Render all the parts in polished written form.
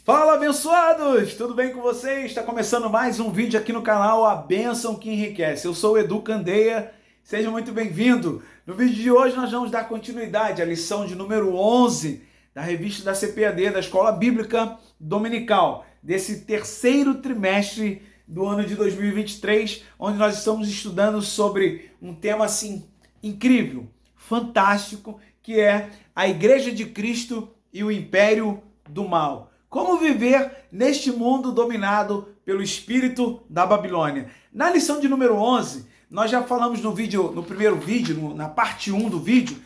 Fala, abençoados! Tudo bem com vocês? Está começando mais um vídeo aqui no canal A Bênção que Enriquece. Eu sou o Edu Candeia, seja muito bem-vindo. No vídeo de hoje nós vamos dar continuidade à lição de número 11 da revista da CPAD, da Escola Bíblica Dominical, desse terceiro trimestre do ano de 2023, onde nós estamos estudando sobre um tema assim incrível, fantástico, que é a Igreja de Cristo e o Império do Mal. Como viver neste mundo dominado pelo espírito da Babilônia. Na lição de número 11, nós já falamos no primeiro vídeo, na parte 1 do vídeo,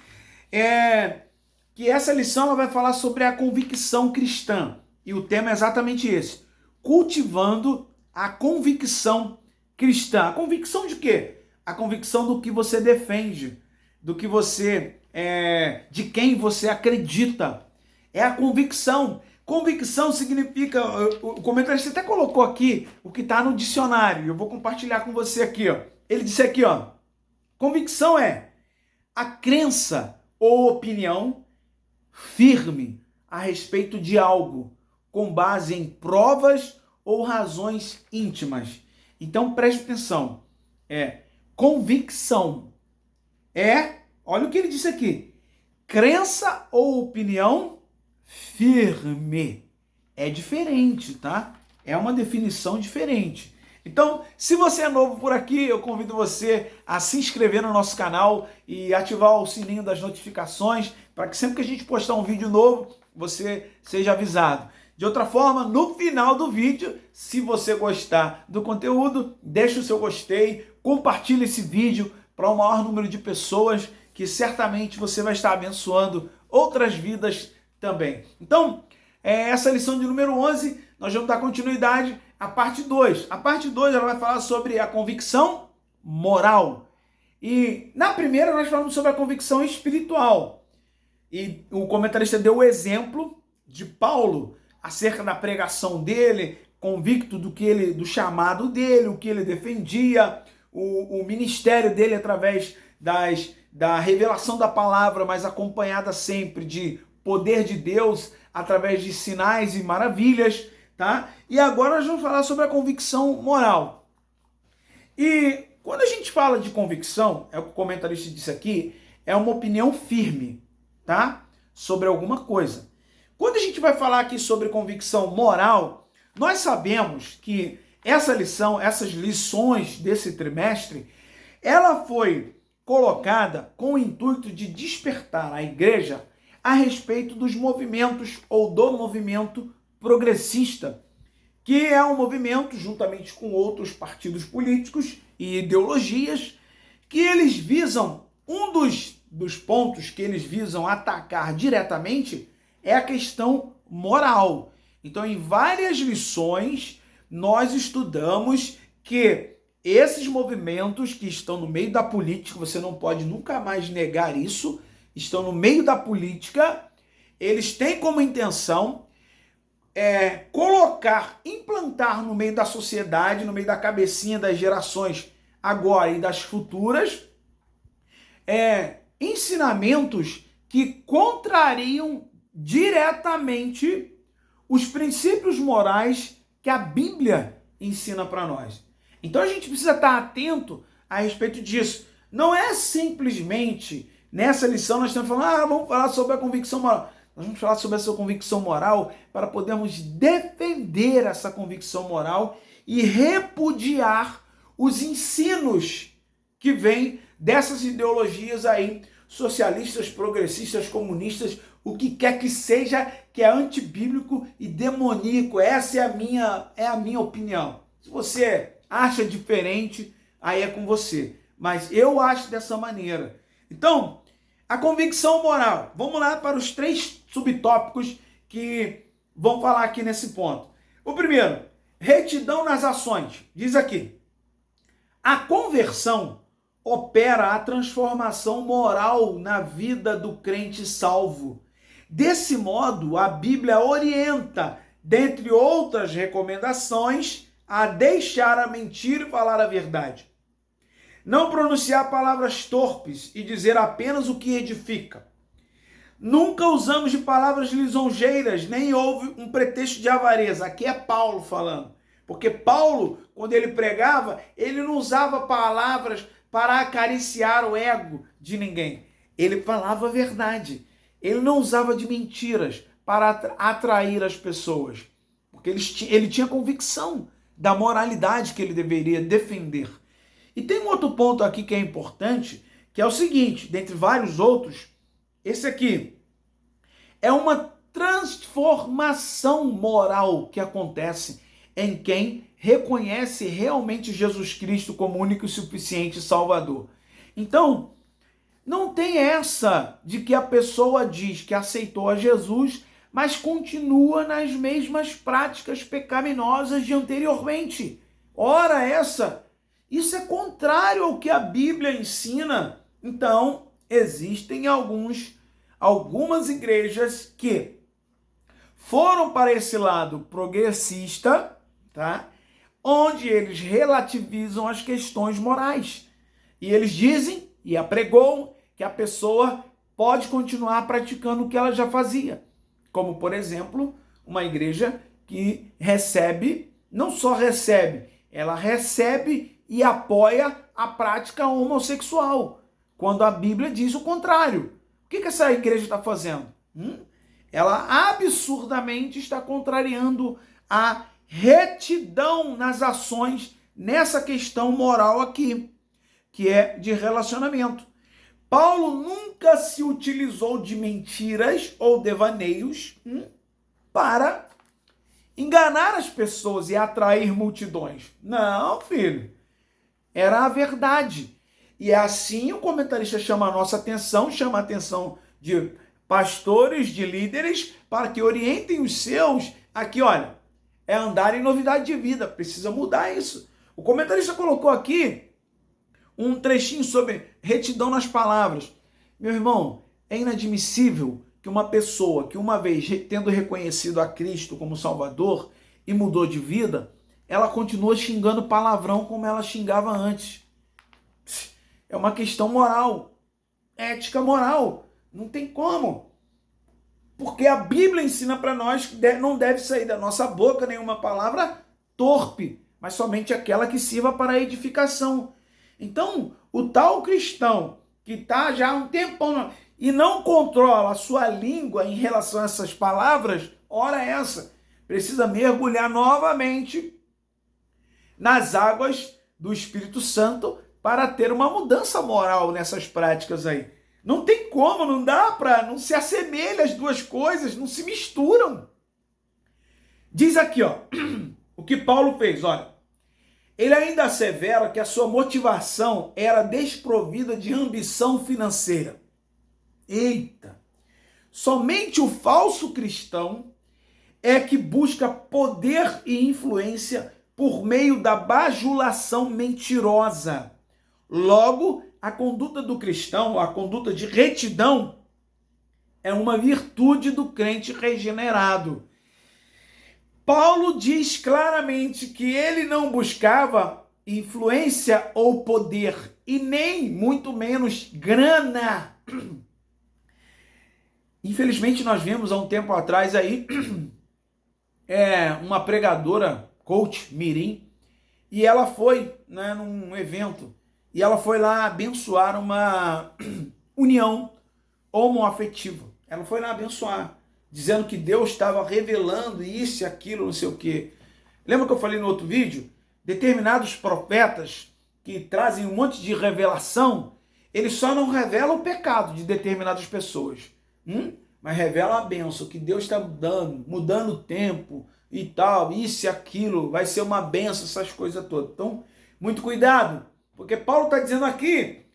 que essa lição ela vai falar sobre a convicção cristã. E o tema é exatamente esse: cultivando a convicção cristã. A convicção de quê? A convicção do que você defende, do que você, de quem você acredita. É a convicção. Convicção significa, o comentarista até colocou aqui o que está no dicionário, eu vou compartilhar com você aqui, ó. Ele disse aqui, ó, convicção é a crença ou opinião firme a respeito de algo, com base em provas ou razões íntimas. Então preste atenção, convicção olha o que ele disse aqui, crença ou opinião firme. É diferente, tá? É uma definição diferente. Então, se você é novo por aqui, eu convido você a se inscrever no nosso canal e ativar o sininho das notificações para que sempre que a gente postar um vídeo novo, você seja avisado. De outra forma, no final do vídeo, se você gostar do conteúdo, deixe o seu gostei, compartilhe esse vídeo para o maior número de pessoas, que certamente você vai estar abençoando outras vidas também. Então, essa lição de número 11, nós vamos dar continuidade à parte 2. A parte 2 ela vai falar sobre a convicção moral. E na primeira nós falamos sobre a convicção espiritual. E o comentarista deu o exemplo de Paulo acerca da pregação dele, convicto do chamado dele, o que ele defendia, o ministério dele através da revelação da palavra, mas acompanhada sempre de poder de Deus através de sinais e maravilhas, tá? E agora nós vamos falar sobre a convicção moral. E quando a gente fala de convicção, é o que o comentarista disse aqui, é uma opinião firme, tá? Sobre alguma coisa. Quando a gente vai falar aqui sobre convicção moral, nós sabemos que essa lição, essas lições desse trimestre, ela foi colocada com o intuito de despertar a igreja a respeito dos movimentos ou do movimento progressista, que é um movimento, juntamente com outros partidos políticos e ideologias, que eles visam, um dos pontos que eles visam atacar diretamente é a questão moral. Então, em várias lições, nós estudamos que esses movimentos que estão no meio da política, você não pode nunca mais negar isso, estão no meio da política, eles têm como intenção implantar no meio da sociedade, no meio da cabecinha das gerações agora e das futuras, ensinamentos que contrariam diretamente os princípios morais que a Bíblia ensina para nós. Então a gente precisa estar atento a respeito disso. Não é simplesmente nessa lição nós estamos falando, vamos falar sobre a convicção moral. Nós vamos falar sobre essa convicção moral para podermos defender essa convicção moral e repudiar os ensinos que vêm dessas ideologias aí, socialistas, progressistas, comunistas, o que quer que seja, que é antibíblico e demoníaco. Essa é a minha opinião. Se você acha diferente, aí é com você. Mas eu acho dessa maneira. Então, a convicção moral. Vamos lá para os 3 subtópicos que vão falar aqui nesse ponto. O primeiro, retidão nas ações. Diz aqui, a conversão opera a transformação moral na vida do crente salvo. Desse modo, a Bíblia orienta, dentre outras recomendações, a deixar a mentira e falar a verdade. Não pronunciar palavras torpes e dizer apenas o que edifica. Nunca usamos de palavras lisonjeiras, nem houve um pretexto de avareza. Aqui é Paulo falando. Porque Paulo, quando ele pregava, ele não usava palavras para acariciar o ego de ninguém. Ele falava a verdade. Ele não usava de mentiras para atrair as pessoas. Porque ele tinha convicção da moralidade que ele deveria defender. E tem um outro ponto aqui que é importante, que é o seguinte, dentre vários outros, esse aqui é uma transformação moral que acontece em quem reconhece realmente Jesus Cristo como único e suficiente Salvador. Então, não tem essa de que a pessoa diz que aceitou a Jesus, mas continua nas mesmas práticas pecaminosas de anteriormente. Ora essa, isso é contrário ao que a Bíblia ensina. Então, existem algumas igrejas que foram para esse lado progressista, tá? Onde eles relativizam as questões morais. E eles dizem e apregoam que a pessoa pode continuar praticando o que ela já fazia. Como, por exemplo, uma igreja que recebe, não só recebe, ela recebe e apoia a prática homossexual, quando a Bíblia diz o contrário. O que essa igreja está fazendo? Ela absurdamente está contrariando a retidão nas ações nessa questão moral aqui, que é de relacionamento. Paulo nunca se utilizou de mentiras ou devaneios para enganar as pessoas e atrair multidões. Não, filho. Era a verdade. E assim o comentarista chama a nossa atenção, chama a atenção de pastores, de líderes, para que orientem os seus. Aqui, olha, é andar em novidade de vida. Precisa mudar isso. O comentarista colocou aqui um trechinho sobre retidão nas palavras. Meu irmão, é inadmissível que uma pessoa que uma vez tendo reconhecido a Cristo como Salvador e mudou de vida, ela continua xingando palavrão como ela xingava antes. É uma questão moral, ética moral. Não tem como. Porque a Bíblia ensina para nós que não deve sair da nossa boca nenhuma palavra torpe, mas somente aquela que sirva para a edificação. Então, o tal cristão que está já há um tempão e não controla a sua língua em relação a essas palavras, ora essa, precisa mergulhar novamente nas águas do Espírito Santo para ter uma mudança moral nessas práticas aí. Não tem como, não dá para, não se assemelha as duas coisas, não se misturam. Diz aqui, ó, o que Paulo fez, olha. Ele ainda assevera que a sua motivação era desprovida de ambição financeira. Eita! Somente o falso cristão é que busca poder e influência por meio da bajulação mentirosa. Logo, a conduta do cristão, a conduta de retidão, é uma virtude do crente regenerado. Paulo diz claramente que ele não buscava influência ou poder, e nem, muito menos, grana. Infelizmente, nós vimos há um tempo atrás aí uma pregadora, coach mirim, e ela foi num evento, e ela foi lá abençoar uma união homoafetiva. Ela foi lá abençoar, dizendo que Deus estava revelando isso e aquilo, não sei o quê. Lembra que eu falei no outro vídeo? Determinados profetas que trazem um monte de revelação, eles só não revelam o pecado de determinadas pessoas, mas revelam a bênção, que Deus está mudando o tempo e tal, isso e aquilo, vai ser uma bênção, essas coisas todas. Então, muito cuidado, porque Paulo está dizendo aqui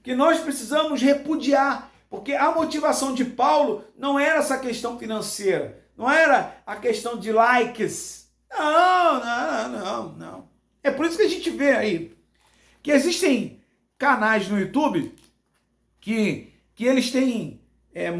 que nós precisamos repudiar, porque a motivação de Paulo não era essa questão financeira, não era a questão de likes. Não. É por isso que a gente vê aí que existem canais no YouTube que eles têm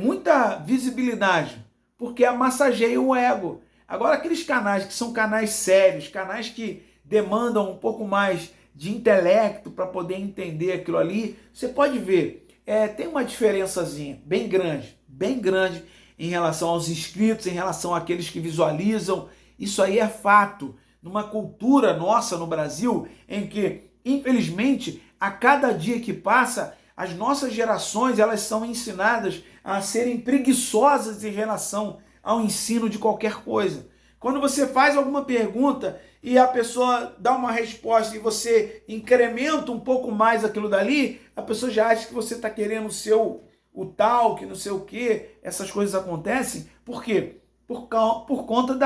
muita visibilidade, porque massageiam o ego. Agora, aqueles canais que são canais sérios, canais que demandam um pouco mais de intelecto para poder entender aquilo ali, você pode ver, tem uma diferençazinha bem grande bem grande em relação aos inscritos, em relação àqueles que visualizam. Isso aí é fato. Numa cultura nossa no Brasil, em que, infelizmente, a cada dia que passa, as nossas gerações elas são ensinadas a serem preguiçosas em relação ao ensino de qualquer coisa. Quando você faz alguma pergunta e a pessoa dá uma resposta e você incrementa um pouco mais aquilo dali, a pessoa já acha que você está querendo ser o tal, que não sei o quê. Essas coisas acontecem. Por quê? Por conta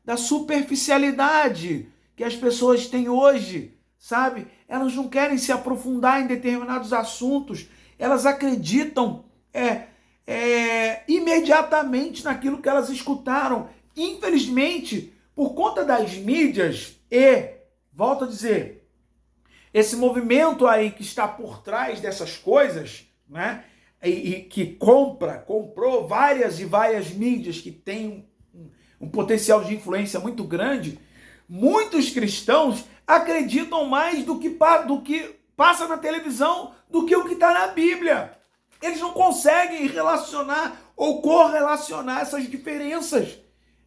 da superficialidade que as pessoas têm hoje, sabe? Elas não querem se aprofundar em determinados assuntos. Elas acreditam imediatamente naquilo que elas escutaram. Infelizmente, por conta das mídias volto a dizer, esse movimento aí que está por trás dessas coisas, né? E que comprou várias e várias mídias que têm um potencial de influência muito grande, muitos cristãos acreditam mais do que passa na televisão do que o que está na Bíblia. Eles não conseguem relacionar ou correlacionar essas diferenças,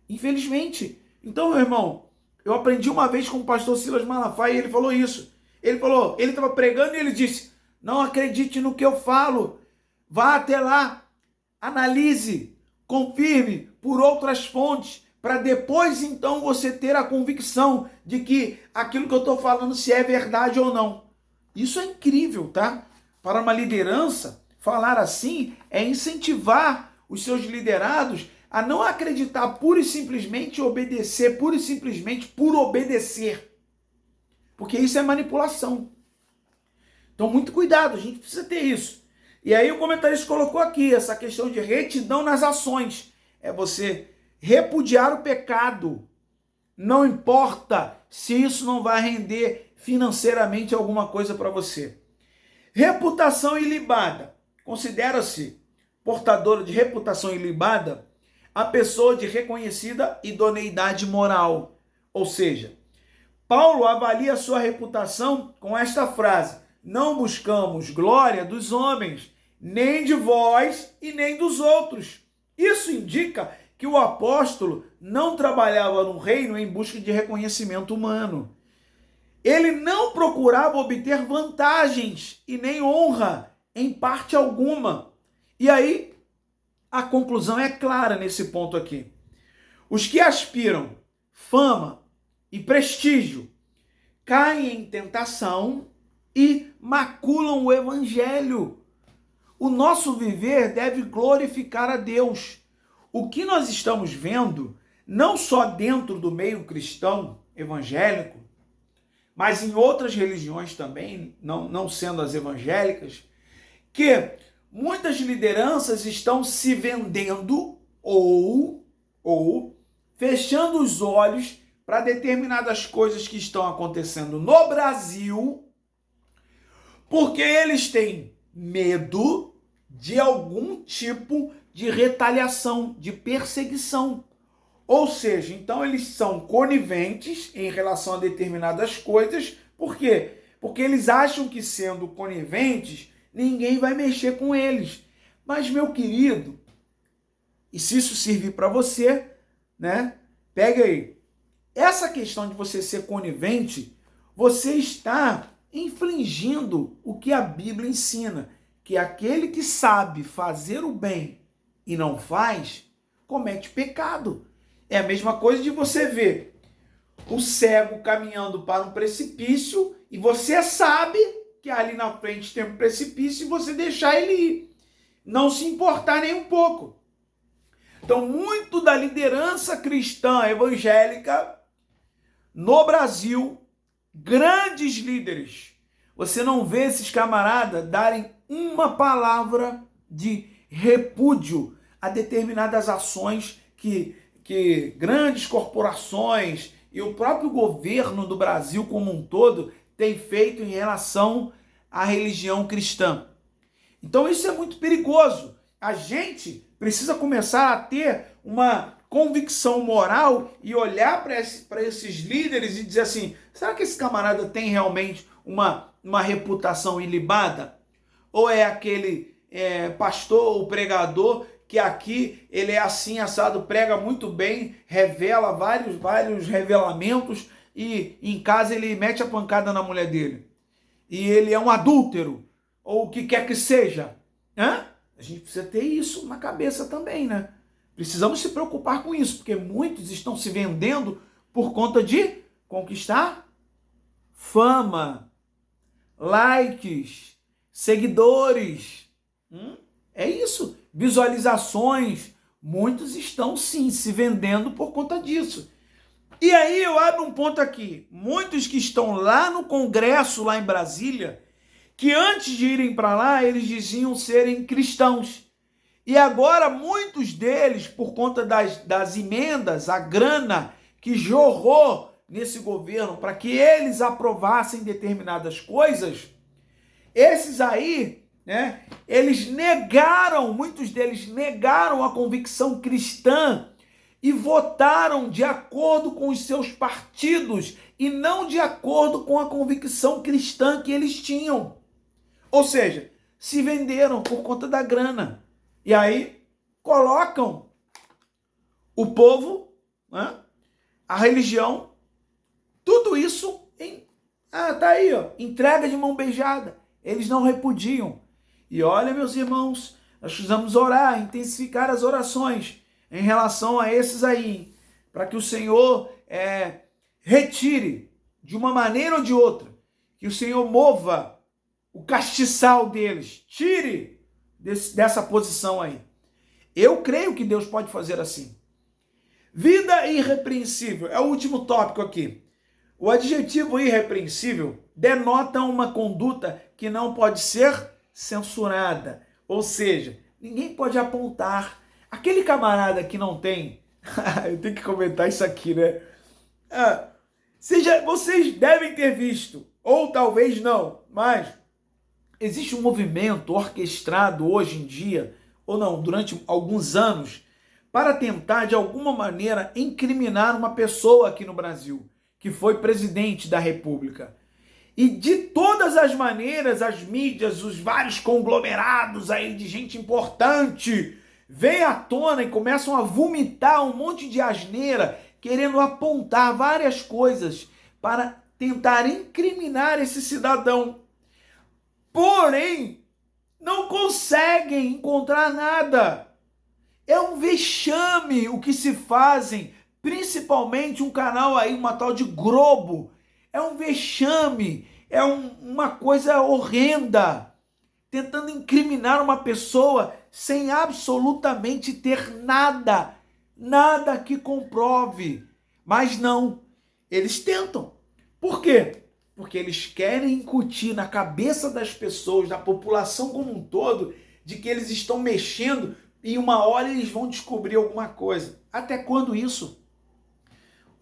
infelizmente. Então, meu irmão, eu aprendi uma vez com o pastor Silas Malafaia e ele falou isso. Ele estava pregando e ele disse: não acredite no que eu falo, vá até lá, analise, confirme por outras fontes, para depois então você ter a convicção de que aquilo que eu estou falando se é verdade ou não. Isso é incrível, tá? Para uma liderança, falar assim é incentivar os seus liderados a não acreditar pura e simplesmente obedecer, pura e simplesmente por obedecer. Porque isso é manipulação. Então, muito cuidado, a gente precisa ter isso. E aí o comentarista colocou aqui essa questão de retidão nas ações. É você repudiar o pecado. Não importa se isso não vai render financeiramente alguma coisa para você. Reputação ilibada. Considera-se portadora de reputação ilibada a pessoa de reconhecida idoneidade moral. Ou seja, Paulo avalia sua reputação com esta frase: não buscamos glória dos homens, nem de vós e nem dos outros. Isso indica que o apóstolo não trabalhava no reino em busca de reconhecimento humano. Ele não procurava obter vantagens e nem honra em parte alguma. E aí, a conclusão é clara nesse ponto aqui. Os que aspiram fama e prestígio caem em tentação e maculam o evangelho. O nosso viver deve glorificar a Deus. O que nós estamos vendo, não só dentro do meio cristão evangélico, mas em outras religiões também, não sendo as evangélicas, que muitas lideranças estão se vendendo ou fechando os olhos para determinadas coisas que estão acontecendo no Brasil, porque eles têm medo de algum tipo de retaliação, de perseguição. Ou seja, então eles são coniventes em relação a determinadas coisas. Por quê? Porque eles acham que, sendo coniventes, ninguém vai mexer com eles. Mas, meu querido, e se isso servir para você, né? Pega aí. Essa questão de você ser conivente, você está infringindo o que a Bíblia ensina, que aquele que sabe fazer o bem e não faz, comete pecado. É a mesma coisa de você ver o cego caminhando para um precipício e você sabe que ali na frente tem um precipício e você deixar ele ir. Não se importar nem um pouco. Então, muito da liderança cristã evangélica no Brasil, grandes líderes, você não vê esses camaradas darem uma palavra de repúdio a determinadas ações que grandes corporações e o próprio governo do Brasil como um todo tem feito em relação à religião cristã. Então isso é muito perigoso. A gente precisa começar a ter uma convicção moral e olhar para esses líderes e dizer assim: será que esse camarada tem realmente uma reputação ilibada? Ou é aquele pastor ou pregador que aqui ele é assim, assado, prega muito bem, revela vários revelamentos e em casa ele mete a pancada na mulher dele. E ele é um adúltero, ou o que quer que seja. Hã? A gente precisa ter isso na cabeça também, né? Precisamos se preocupar com isso, porque muitos estão se vendendo por conta de conquistar fama, likes, seguidores. É isso. Visualizações. Muitos estão, sim, se vendendo por conta disso. E aí eu abro um ponto aqui. Muitos que estão lá no Congresso, lá em Brasília, que antes de irem para lá, eles diziam serem cristãos. E agora muitos deles, por conta das emendas, a grana que jorrou nesse governo para que eles aprovassem determinadas coisas, esses aí, né, muitos deles negaram a convicção cristã e votaram de acordo com os seus partidos e não de acordo com a convicção cristã que eles tinham. Ou seja, se venderam por conta da grana. E aí colocam o povo, né, a religião, tudo isso em... tá aí, ó, entrega de mão beijada. Eles não repudiam. E olha, meus irmãos, nós precisamos orar, intensificar as orações em relação a esses aí, para que o Senhor retire de uma maneira ou de outra, que o Senhor mova o castiçal deles, tire dessa posição aí. Eu creio que Deus pode fazer assim. Vida irrepreensível, é o último tópico aqui. O adjetivo irrepreensível denota uma conduta que não pode ser censurada. Ou seja, ninguém pode apontar. Aquele camarada que não tem... eu tenho que comentar isso aqui, né? Vocês devem ter visto, ou talvez não, mas existe um movimento orquestrado hoje em dia, ou não, durante alguns anos, para tentar, de alguma maneira, incriminar uma pessoa aqui no Brasil, que foi presidente da República. E de todas as maneiras, as mídias, os vários conglomerados aí de gente importante, vêm à tona e começam a vomitar um monte de asneira, querendo apontar várias coisas para tentar incriminar esse cidadão. Porém, não conseguem encontrar nada. É um vexame o que se fazem, principalmente um canal aí, uma tal de Globo. É um vexame, é uma coisa horrenda, tentando incriminar uma pessoa sem absolutamente ter nada que comprove. Mas não, eles tentam. Por quê? Porque eles querem incutir na cabeça das pessoas, da população como um todo, de que eles estão mexendo e uma hora eles vão descobrir alguma coisa. Até quando isso?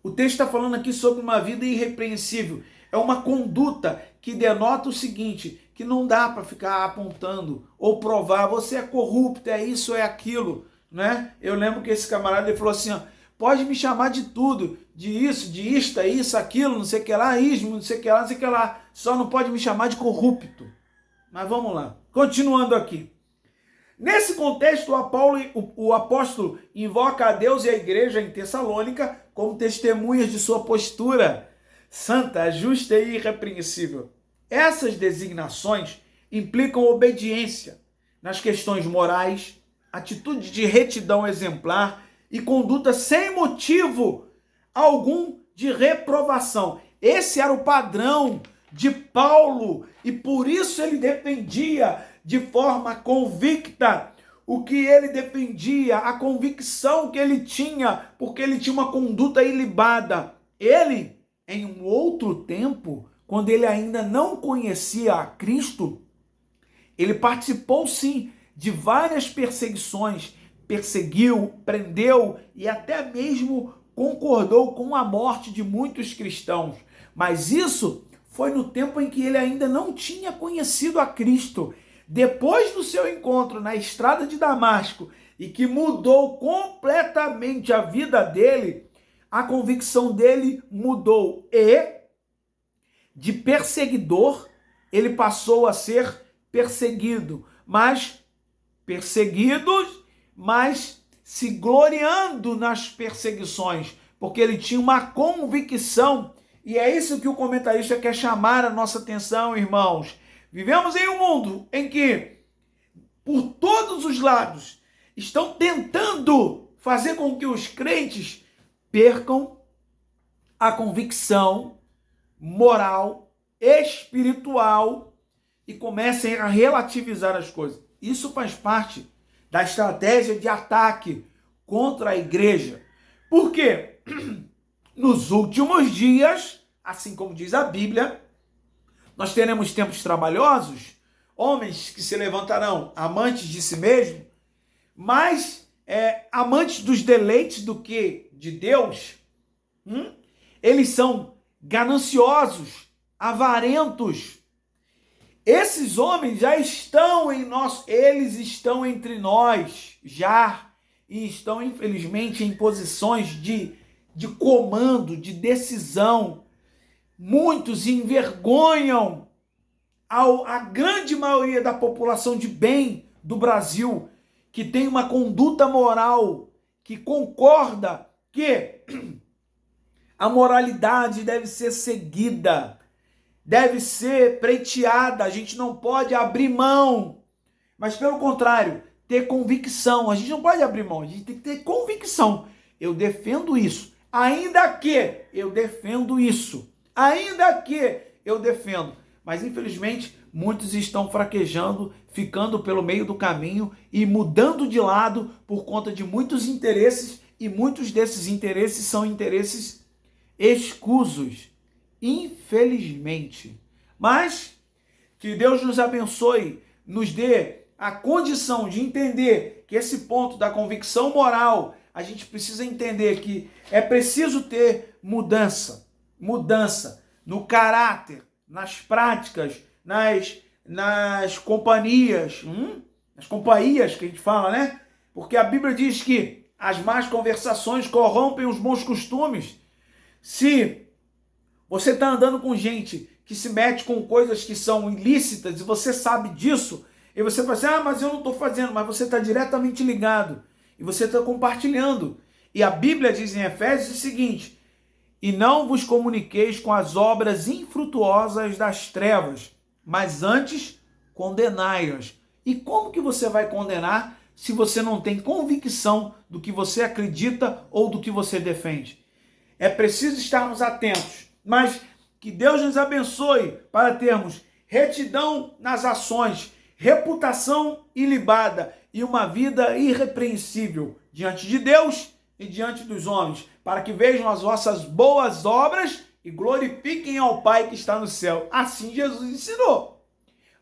O texto está falando aqui sobre uma vida irrepreensível. É uma conduta que denota o seguinte, que não dá para ficar apontando ou provar, você é corrupto, é isso, é aquilo, né? Eu lembro que esse camarada ele falou assim, ó, pode me chamar de tudo, de isso, aquilo, não sei o que lá, ismo, não sei o que lá, não sei o que lá, só não pode me chamar de corrupto. Mas vamos lá, continuando aqui. Nesse contexto, o apóstolo invoca a Deus e a igreja em Tessalônica como testemunhas de sua postura santa, justa e irrepreensível. Essas designações implicam obediência nas questões morais, atitude de retidão exemplar e conduta sem motivo algum de reprovação. Esse era o padrão de Paulo e por isso ele defendia de forma convicta o que ele defendia, a convicção que ele tinha, porque ele tinha uma conduta ilibada. Ele, em um outro tempo, quando ele ainda não conhecia a Cristo, ele participou sim de várias perseguições, perseguiu, prendeu e até mesmo concordou com a morte de muitos cristãos. Mas isso foi no tempo em que ele ainda não tinha conhecido a Cristo. Depois do seu encontro na estrada de Damasco e que mudou completamente a vida dele, a convicção dele mudou e de perseguidor ele passou a ser perseguido, mas perseguidos, mas se gloriando nas perseguições, porque ele tinha uma convicção. E é isso que o comentarista quer chamar a nossa atenção, irmãos. Vivemos em um mundo em que, por todos os lados, estão tentando fazer com que os crentes percam a convicção moral, espiritual e comecem a relativizar as coisas. Isso faz parte da estratégia de ataque contra a igreja. Por quê? Nos últimos dias, assim como diz a Bíblia, nós teremos tempos trabalhosos, homens que se levantarão amantes de si mesmo, mais amantes dos deleites do que de Deus. Eles são gananciosos, avarentos. Esses homens já estão eles estão entre nós já, e estão infelizmente em posições de comando, de decisão. Muitos envergonham a grande maioria da população de bem do Brasil, que tem uma conduta moral, que concorda que a moralidade deve ser seguida, deve ser pleiteada, a gente não pode abrir mão, mas pelo contrário, ter convicção. A gente não pode abrir mão, a gente tem que ter convicção. Eu defendo isso, ainda que eu defendo isso, ainda que eu defendo. Mas infelizmente muitos estão fraquejando, ficando pelo meio do caminho e mudando de lado por conta de muitos interesses, e muitos desses interesses são interesses escusos, infelizmente. Mas que Deus nos abençoe, nos dê a condição de entender que esse ponto da convicção moral, a gente precisa entender que é preciso ter mudança no caráter, nas práticas, nas companhias, nas companhias que a gente fala, né? Porque a Bíblia diz que as más conversações corrompem os bons costumes. Se você está andando com gente que se mete com coisas que são ilícitas e você sabe disso, e você fala assim, mas eu não estou fazendo, mas você está diretamente ligado e você está compartilhando. E a Bíblia diz em Efésios o seguinte: e não vos comuniqueis com as obras infrutuosas das trevas, mas antes condenai-as. E como que você vai condenar se você não tem convicção do que você acredita ou do que você defende? É preciso estarmos atentos, mas que Deus nos abençoe para termos retidão nas ações, reputação ilibada e uma vida irrepreensível diante de Deus e diante dos homens, para que vejam as vossas boas obras e glorifiquem ao Pai que está no céu. Assim Jesus ensinou.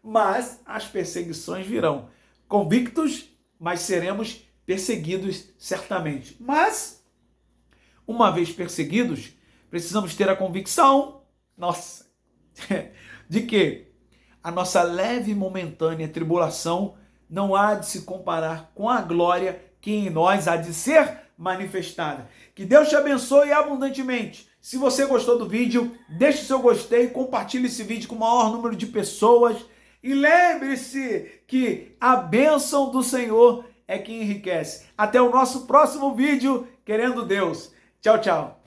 Mas as perseguições virão. Convictos, mas seremos perseguidos certamente. Mas, uma vez perseguidos, precisamos ter a convicção, de que a nossa leve e momentânea tribulação não há de se comparar com a glória que em nós há de ser manifestada. Que Deus te abençoe abundantemente. Se você gostou do vídeo, deixe o seu gostei, compartilhe esse vídeo com o maior número de pessoas e lembre-se que a bênção do Senhor é que enriquece. Até o nosso próximo vídeo, querendo Deus. Tchau, tchau.